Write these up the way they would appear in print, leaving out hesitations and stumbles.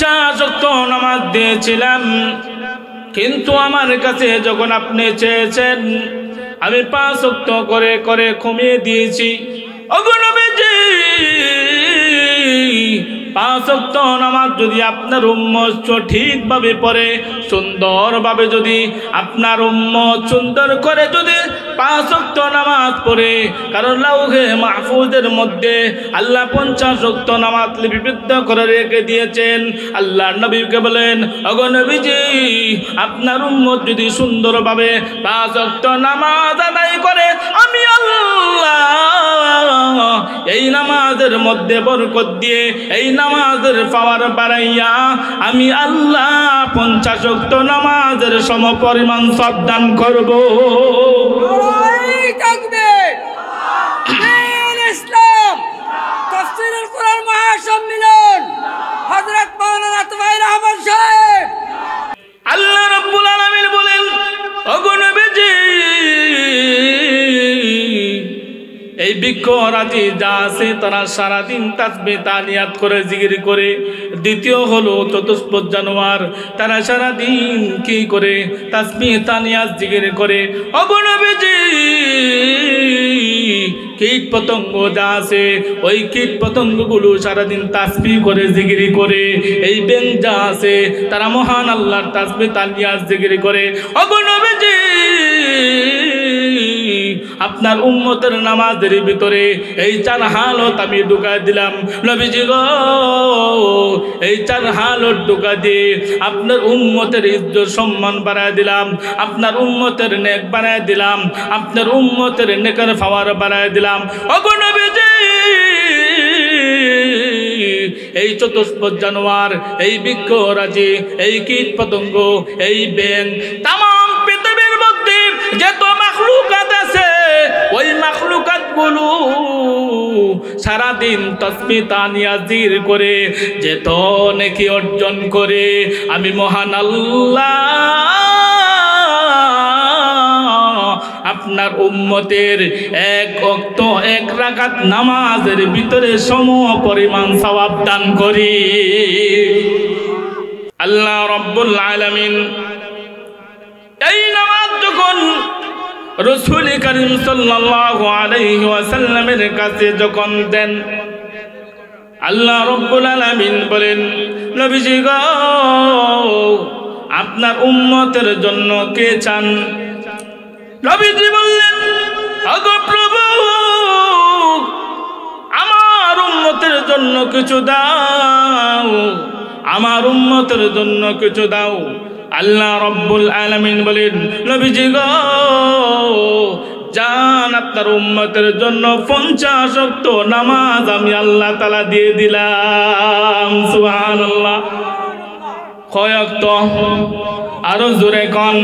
50 ওয়াক্ত নামাজ দিয়েছিলাম, কিন্তু আমার কাছে যখন আপনি চেয়েছেন আমি 5 ওয়াক্ত করে করে কমিয়ে দিয়েছি। ওগো নবীজি, 5 ওয়াক্ত নামাজ যদি আপনার উম্মত সঠিকভাবে পড়ে, সুন্দরভাবে যদি আপনার উম্মত সুন্দর করে যদি 5 ওয়াক্ত নামাজ পড়ে, কারণ লাউহে মাহফুজের মধ্যে আল্লাহ 50 ওয়াক্ত নামাজ লিপিবদ্ধ করে রেখে দিয়েছেন। আল্লাহর নবীকে বলেন, ওগো নবীজি, আপনার উম্মত যদি সুন্দরভাবে 5 ওয়াক্ত নামাজ আদায় করে, আমি আল্লাহ এই নামাজের মধ্যে বরকত দিয়ে এই নামাজের পাওয়ার বাড়াইয়া আমি আল্লাহ 50 ওয়াক্ত নামাজের সমপরিমাণ সওয়াব দান করব। ইসলাম তাফসীরুল কুরআন মহাসম্মেলন হযরত মাওলানা তুফাইল আহমদ সাহেব। আল্লাহ রাব্বুল আলামিন বলেন, ওগো নবীজি, এই বিক্ষরাজি যা আছে তারা সারাদিন তাসবিহ তাহলিয়াত করে জিকির করে। দ্বিতীয় হলো চতুষ্পদ জানোয়ার, তারা সারাদিন কি করে? তাসবিহ তাহলিয়াত জিকির করে। ওগো নবীজি, কীট পতঙ্গ যা আছে ওই কীট পতঙ্গগুলো সারাদিন তাসবিহ করে জিকির করে। এই ব্যাঙ যা আছে তারা মহান আল্লাহর তাসবিহ তাহলিয়াত জিকির করে। ওগো নবীজি, আপনার উম্মতের নামাজের ভিতরে এই 4 হালত আমি ঢুকাই দিলাম। নবীজি গো, এই 4 হালত ঢুকা দিয়ে আপনার উম্মতের ইজ্জত সম্মান বাড়ায় দিলাম, আপনার উম্মতের নেক বাড়ায় দিলাম, আপনার উম্মতের নেকের পাওয়ার বাড়ায় দিলাম। ওগো নবীজি, এই চতুষ্পদ জানোয়ার, এই বৃক্ষরাজি, এই কীট পতঙ্গ, এই ব্যাঙ, তামাম পৃথিবীর মধ্যে যত মাখলুকাত আছে ওই মাখলুকাতগুলো সারাদিন তাসবিহ তাহলিয়াত জিকির করে যেত নেকি অর্জন করে, আমি মহান আল্লাহ আপনার উম্মতের 1 ওয়াক্ত 1 রাকাত নামাজের ভিতরে সম পরিমাণ সওয়াব দান করি। আল্লাহ রাব্বুল আলামিন এই নামাজ যখন রাসূল করিম সাল্লাল্লাহু আলাইহি ওয়াসাল্লামের কাছে যখন দেন, আল্লাহ রাব্বুল আলামিন বলেন, নবীজি গো, আপনার উম্মতের জন্য কে চান? নবীজি বললেন, ওগো প্রভু, আমার উম্মতের জন্য কিছু দাও, আমার উম্মতের জন্য কিছু দাও। আল্লাহ রাব্বুল আলামিন বলেন, নবীজি গো, জান আপনার উম্মতের জন্য 50 ওয়াক্ত নামাজ আমি আল্লাহ তাআলা দিয়ে দিলাম। সুবহানাল্লাহ। কয় ওয়াক্ত? আরো জোরে কোন।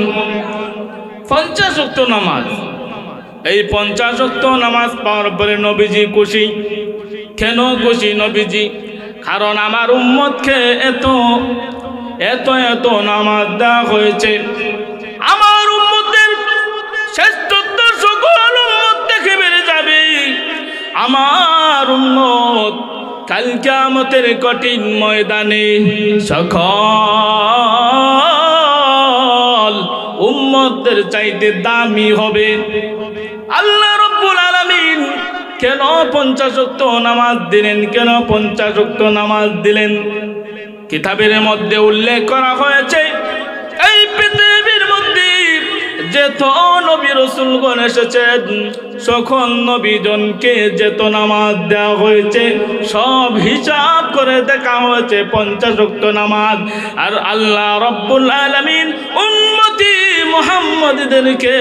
50 ওয়াক্ত নামাজ। এই 50 ওয়াক্ত নামাজ পাওয়ার পরে নবীজি খুশি। কেন খুশি নবীজি? কারণ আমার উম্মতকে এত এত এত নামাজ দেওয়া হয়েছে, আমার উম্মতের শ্রেষ্ঠত্ব সকল উম্মত থেকে বেড়ে যাবে। আমার উম্মত কাল কিয়ামতের কঠিন ময়দানে সকল উম্মতদের চাইতে দামি হবে। আল্লাহ রাব্বুল আলামিন কেন 50 ওয়াক্ত নামাজ দিলেন? কেন 50 ওয়াক্ত নামাজ দিলেন? কিতাবের মধ্যে উল্লেখ করা হয়েছে, এই পৃথিবীর মধ্যে যেত নবী রাসূলগণ এসেছেন সকল নবীজনকে যেত নামাজ দেওয়া হয়েছে সব হিসাব করে দেখা হয়েছে 50 ওয়াক্ত নামাজ। আর আল্লাহ রাব্বুল আলামিন উম্মতি মুহাম্মাদীদেরকে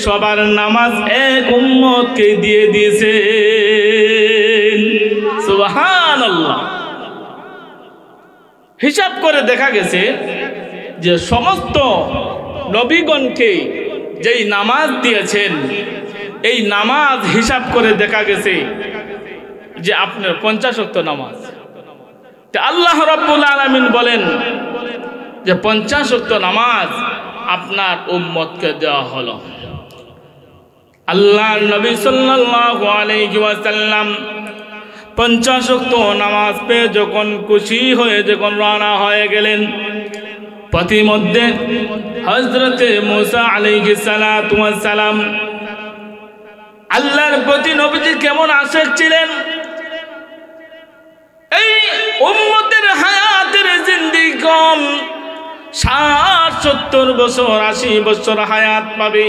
সবার নামাজ এক উম্মতকে দিয়ে দিয়েছেন। সুবহানাল্লাহ। হিসাব করে দেখা গেছে যে সমস্ত নবীগণকে যেই নামাজ দিয়েছেন এই নামাজ হিসাব করে দেখা গেছে যে আপনার 50 ওয়াক্ত নামাজ। আল্লাহ রাব্বুল আলামিন বলেন যে 50 ওয়াক্ত নামাজ আপনার উম্মতকে দেওয়া হলো। আল্লাহর নবী সাল্লাল্লাহু আলাইহি ওয়াসাল্লাম 50 ওয়াক্ত নামাজ পেয়ে যখন খুশি হয়ে যখন রওনা হয়ে গেলেন, পথিমধ্যে হযরতে মূসা আলাইহিস সালাতু ওয়াস সালাম আল্লাহর প্রতি নবীজি কেমন আশিক ছিলেন। এই উম্মতের হায়াতের জিন্দেগি কম, 60-70 বছর 80 বছর হায়াত পাবে।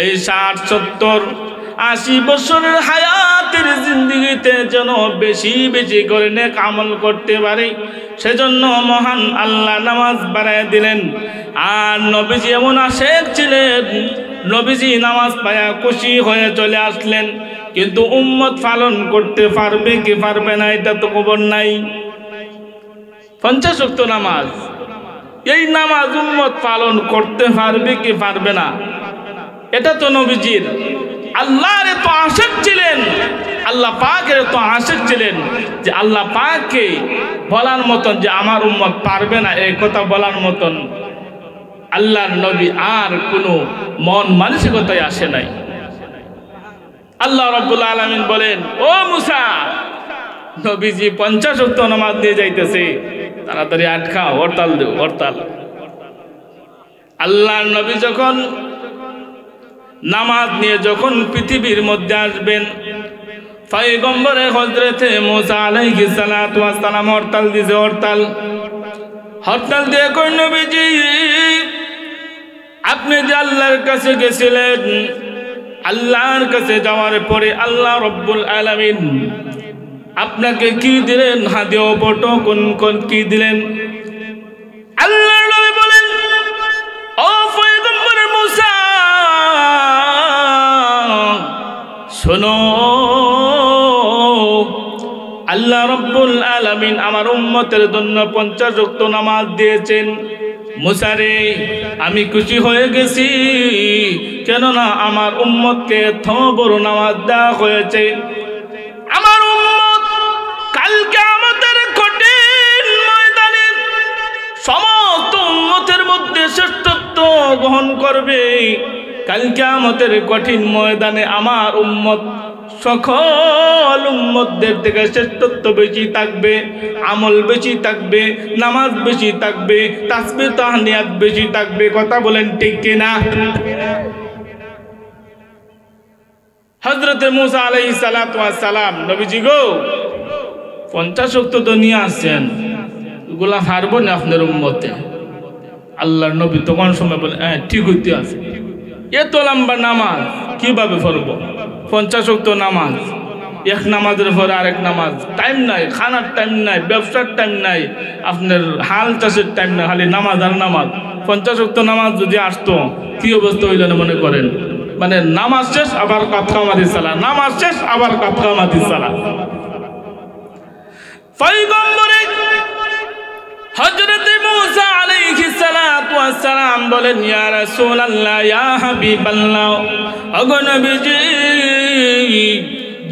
এই 60-70-80 বছরের হায়াতের জিন্দেগিতে যেন বেশি বেশি করে নেক আমল করতে পারে, সেজন্য মহান আল্লাহ নামাজ বাড়ায় দিলেন। আর নবীজি এমন আশিক ছিলেন, নবীজি নামাজ পায়া খুশি হয়ে চলে আসলেন, কিন্তু উম্মত পালন করতে পারবে কি পারবে না এটা তো খবর নাই। 50 ওয়াক্ত নামাজ, এই নামাজ উম্মত পালন করতে পারবে কি পারবে না এটা তো নবীজির আল্লাহর এত আশিক ছিলেন, আল্লাহ পাকের এত আশিক ছিলেন যে আল্লাহ পাককে বলার মতন যে আমার উম্মত পারবে না এই কথা বলার মতন আল্লাহর নবী আর কোনো মন মানসিকতায় আসে নাই। আল্লাহ রাব্বুল আলামিন বলেন, ও মূসা, নবীজি 50 ওয়াক্ত নামাজ দিয়ে যাইতেছে, তাড়াতাড়ি আটকাও, হরতাল দেও, হরতাল। আল্লাহর নবী যখন নামাজ নিয়ে যখন পৃথিবীর মধ্যে আসবেন, পয়গম্বরে হযরতে মূসা আলাইহিস সালাতু ওয়াস সালাম হরতাল দিছে, হরতাল দিয়ে কই, নবীজি আপনি যে আল্লাহর কাছে গেছিলেন, আল্লাহর কাছে যাওয়ার পরে আল্লাহ রব্বুল আলামিন আপনাকে কি দিলেন? হাদিয়া বটো কোন কি দিলেন? আল্লাহর নবী বলেন, ও পয়গম্বর মূসা শোনো, আল্লাহ রব্বুল আলামিন আমার উম্মতের জন্য 50 ওয়াক্ত নামাজ দিয়েছেন। মূসা রে, আমি খুশি হয়ে গেছি, কেননা আমার উম্মতকে এত বড় নামাজ দেওয়া হয়েছে। আমার উম্মত কালকে আমাদের কঠিন ময়দানে সমস্ত উম্মতের মধ্যে শ্রেষ্ঠত্ব গ্রহণ করবে। কালকে আমাদের কঠিন ময়দানে আমার উম্মত সকল উম্মতদের থেকে শ্রেষ্ঠত্ব বেশি থাকবে, আমল বেশি থাকবে, নামাজ বেশি থাকবে, তাসবিহ তাহমিদ বেশি থাকবে। কথা বলেন ঠিক কিনা? হযরতে মূসা আলাইহিস সালাতু ওয়াস সালাম, নবীজি গো 50 ওয়াক্ত তো নিয়ে আসছেন, এগুলা পারবো না আপনার উম্মতে। আল্লাহর নবী তখন সময় বলে, হ্যাঁ ঠিক হইতে আছে, এত লম্বা নামাজ কিভাবে পড়বো? 50 ওয়াক্ত নামাজ, এক নামাজের পরে আরেক নামাজ, টাইম নাই, খানার টাইম নাই, ব্যবসার টাইম নাই, আপনার হাল চাষের টাইম নাই, খালি নামাজ আর নামাজ। 50 ওয়াক্ত নামাজ যদি আসতো কি অবস্থা হইল না মনে করেন? মানে নামাজ শেষ আবার কাতকামাতি সালা, নামাজ শেষ আবার কাতকামাতি সালা। পয়গম্বরে হযরতে মূসা আলাইহিস সালাতু ওয়াস সালাম বলেন, ইয়া রাসূলুল্লাহ, ইয়া হাবিবাল্লাহ, ওগো নবীজি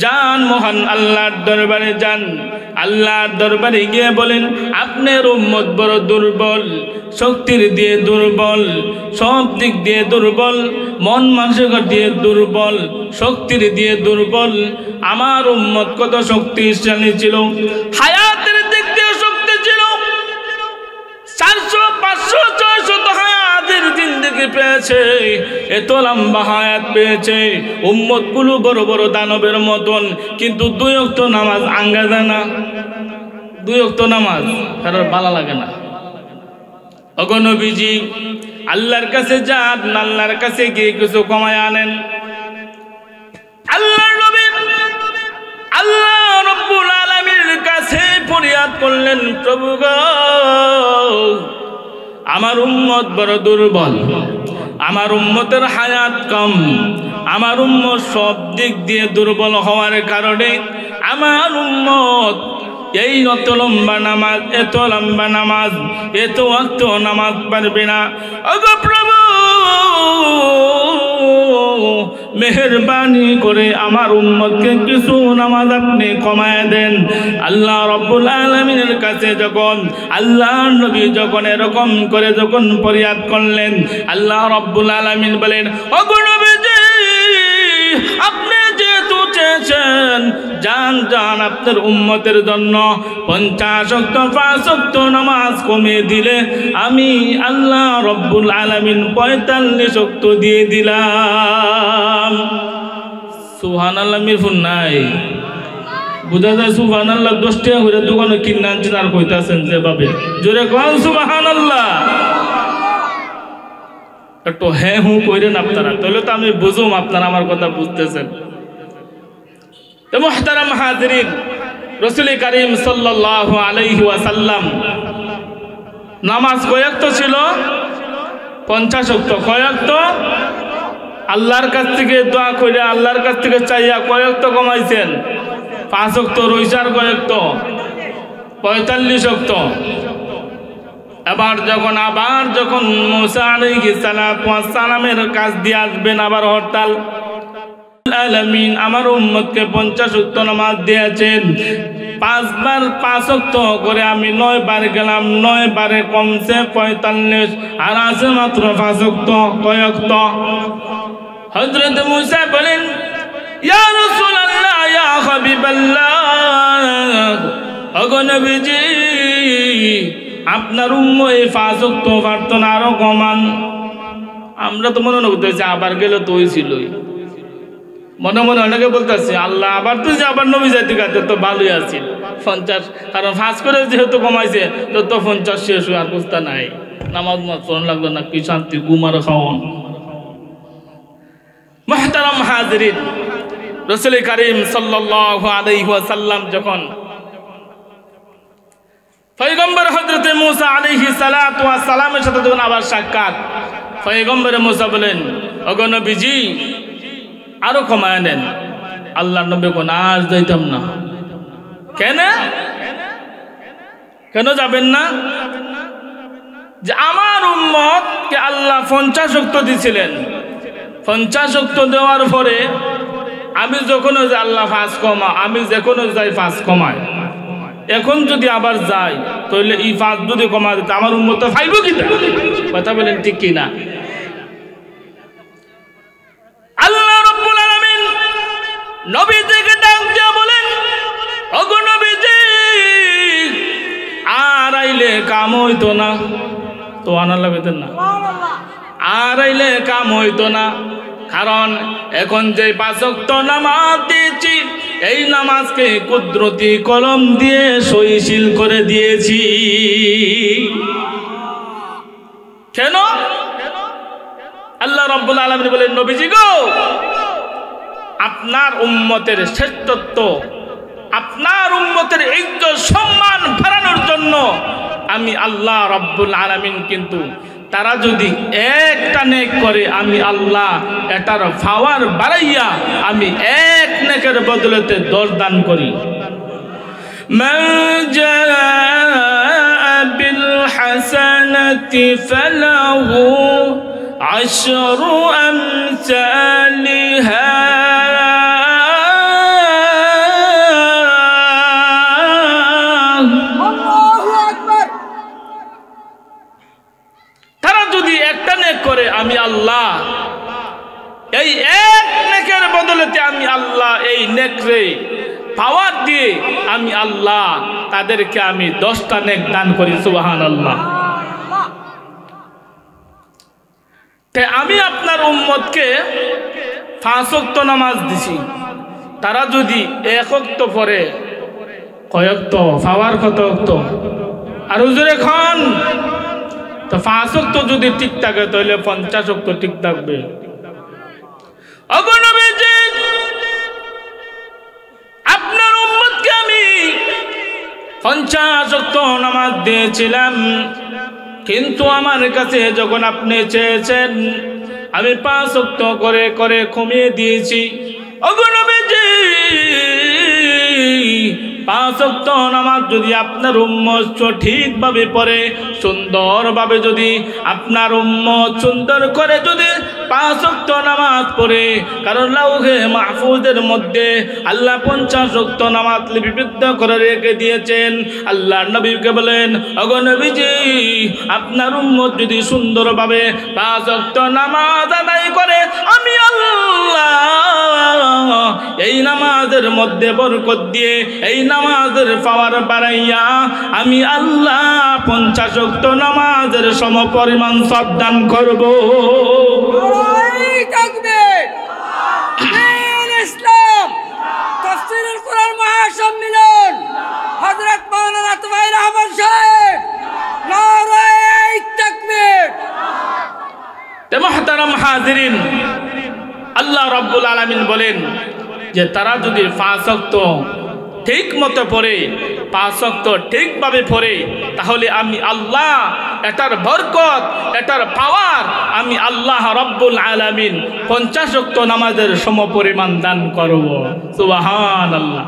যান, মহান আল্লাহর দরবারে যান। আল্লাহর দরবারে গিয়ে বলেন, আপনার উম্মত বড় দুর্বল, শক্তির দিয়ে দুর্বল, সব দিক দিয়ে দুর্বল, মন মানসিকতা দিয়ে দুর্বল, শক্তির দিয়ে দুর্বল। আমার উম্মত কত শক্তিশালী ছিল, হায়াতের দিক দিয়ে শক্তি ছিল, 400, 500, 600 হায়াতের জিন্দেগি পেয়েছে, এত লম্বা হায়াত পেয়েছে, উম্মত গুলো বড় বড় দানবের মতন, কিন্তু 2 ওয়াক্ত নামাজ আঙ্গা যায় না। 2 ওয়াক্ত নামাজ কারোর ভালো লাগে না। ওগো নবীজি আল্লাহর কাছে যান, আল্লাহর কাছে গিয়ে কিছু কমায় আনেন। আল্লাহর নবী আল্লাহ রব্বুল আলামিনের কাছে ফরিয়াদ করলেন, প্রভু গো, আমার উম্মত বড় দুর্বল, আমার উম্মতের হায়াত কম, আমার উম্মত সব দিক দিয়ে দুর্বল হওয়ার কারণে আমার উম্মত এই অত লম্বা নামাজ, এত লম্বা নামাজ, এত ওয়াক্ত নামাজ পারবে না। ওগো প্রভু, মেহেরবানি করে আমার উম্মতকে কিছু নামাজ আপনি কমায় দেন। আল্লাহ রব্বুল আলামিনের কাছে যখন আল্লাহর নবী যখন এরকম করে যখন ফরিয়াদ করলেন, আল্লাহ রব্বুল আলামিন বলেন, ওগো নবীজি আপনি যেহেতু চেয়েছেন, যান যান আপনার উম্মতের জন্য 50 ওয়াক্ত 5 ওয়াক্ত নামাজ কমিয়ে দিলে আমি আল্লাহ রব্বুল আলামিন 45 ওয়াক্ত দিয়ে দিলাম। সুবহানাল্লাহ মিরফুন নাই বুঝা যায় সুবহানাল্লাহ 10 টাকা করে দোকানে কিনে আনছেন আর কইতাছেন যেভাবে জোরে কোন সুবহানাল্লাহ। একটু হ্যাঁ হুঁ কইরেন আপনারা, তাহলে তো আমি বুঝুম আপনারা আমার কথা বুঝতেছেন। তো মুহতারাম হাজিরিন, রাসূল করিম সাল্লাল্লাহু আলাইহি ওয়াসাল্লাম নামাজ কয়েক তো ছিল 50 ওয়াক্ত। কয়েক তো আল্লাহর কাছ থেকে দোয়া করে আল্লাহর কাছ থেকে চাইয়া কয়েক তো কমাইছেন 5 ওয়াক্ত রইসার কয়েক তো 45 ওয়াক্ত। আবার যখন মুসা আলাইহিস সালাতু ওয়াস সালামের কাছ দিয়ে আসবেন আবার হরতাল আলামিন আমার উম্মতকে 50 ওয়াক্ত নামাজ দিয়েছেন। 5 বার 5 ওয়াক্ত করে আমি 9 বার গেলাম, 9 বারে কমছে 45 আর আছে মাত্র 5 ওয়াক্ত। কয় ওয়াক্ত? হযরত মুসা বলেন ইয়া রাসূলুল্লাহ ইয়া হাবিবাল্লাহ, ওগো নবীজি আপনার উম্মত এই 5 ওয়াক্ত পারতো না আরো কমান। আমরা তো মনে করতেছি আবার গেলে তো হইছিলই, মনে মনে অনেকে বলতেছে আল্লাহ আবার তুই যে আবার নবী জাতি কাতে তো ভালোই আছিল 50, কারণ 5 করে যেহেতু কমাইছে তো 50 শেষ হয়ে আর বুঝতে নাই, নামাজ পড়ন লাগলো না, কি শান্তি ঘুমার খাওয়ান। মুহতারাম হাজিরিন, রাসূল করিম সাল্লাল্লাহু আলাইহি ওয়াসাল্লাম যখন পয়গম্বর হযরত মুসা আলাইহিস সালাতু ওয়াস সালামের সাথে যখন আবার সাক্ষাৎ, পয়গম্বর মুসা বলেন ওগো নবীজি আরো কমায় নেন। আল্লাহর নবী কোন আর যাইতাম না। কেন যাবেন না? যে আমার উম্মতকে আল্লাহ 50 ওয়াক্ত দিয়েছিলেন, 50 ওয়াক্ত দেওয়ার পরে আমি যখন আল্লাহ 5 কমা, আমি যখন যাই 5 কমায়, এখন যদি আবার যাই তাহলে এই 5 যদি কমা দিতে আমার উম্মত পাইব কি? কথা বলেন ঠিক কি না? আল্লাহ রাব্বুল আলামিন নবীজিকে ডাক দিয়ে বলেন ওগো নবীজি আর আইলে কাম হইতো না। তো আনাল্লাহ বেতেন না, আর আইলে কাম হইতো না, কারণ এখন যে 5 ওয়াক্ত নামাজ দিয়েছি এই নামাজকে কুদরতি কলম দিয়ে সহিশীল করে দিয়েছি। কেন? আল্লাহ রাব্বুল আলামিন বলেন নবীজি গো আপনার উম্মতের শ্রেষ্ঠত্ব, আপনার উম্মতের ইজ্জত সম্মান বাড়ানোর জন্য আমি আল্লাহ রাব্বুল আলামিন কিন্তু তারা যদি একটা নেক করে আমি আল্লাহ এটার পাওয়ার বাড়াইয়া আমি এক নেকের বদলেতে 10 দান করি। মান জাআ বিল হাসানাতি ফালাহু 10 আমসালিহা করে আমি আল্লাহ এই এক নেকের বদলেতে আমি আল্লাহ এই নেকরে পাওয়ার দিয়ে আমি আল্লাহ তাদেরকে আমি 10টা নেক দান করি। সুবহানাল্লাহ। তাই আমি আপনার উম্মতকে 5 ওয়াক্ত নামাজ দিছি, তারা যদি 1 ওয়াক্ত পড়ে কয় ওয়াক্ত পাওয়ার কত ওয়াক্ত? আর হুজুরে খান তো 5 ওয়াক্ত যদি ঠিক থাকে তাহলে 50 ওয়াক্ত ঠিক থাকবে। ওগো নবীজি আপনার উম্মতকে আমি 50 ওয়াক্ত নামাজ দিয়েছিলাম, কিন্তু আমার কাছে যখন আপনি চেয়েছেন আমি 5 ওয়াক্ত করে করে কমিয়ে দিয়েছি। ওগো নবীজি 5 ওয়াক্ত নামাজ যদি আপনার উম্মত সঠিকভাবে পড়ে, সুন্দরভাবে যদি আপনার উম্মত সুন্দর করে যদি 5 ওয়াক্ত নামাজ পড়ে, কারণ লাউহে মাহফুজের মধ্যে আল্লাহ 50 ওয়াক্ত নামাজ লিপিবদ্ধ করে রেখে দিয়েছেন। আল্লাহর নবীকে বলেন ওগো নবীজি আপনার উম্মত যদি সুন্দরভাবে 5 ওয়াক্ত নামাজ আদায় করে আমি আল্লাহ এই নামাজের মধ্যে বরকত দিয়ে এই নামাজের পাওয়ার বাড়াইয়া আমি আল্লাহ 50 ওয়াক্ত নামাজের সমপরিমাণ সওয়াব দান করব। নারায়ে তাকবীর। দ্বীন ইসলাম তাফসীরুল কুরআন মহাসম্মেলন হযরত মাওলানা আতওয়াই রহমান সাহেব। নারায়ে তাকবীর। তে মুহতারাম হাজিরিন, আল্লাহ রাব্বুল আলামিন বলেন যে তারা যদি 5 ওয়াক্ত ঠিক মতো পড়ে, 5 ওয়াক্ত ঠিকভাবে পড়ে, তাহলে আমি আল্লাহ এটার বরকত, এটার পাওয়ার আমি আল্লাহ রাব্বুল আলামিন 50 ওয়াক্ত নামাজের সমপরিমাণ দান করব। সুবহানাল্লাহ।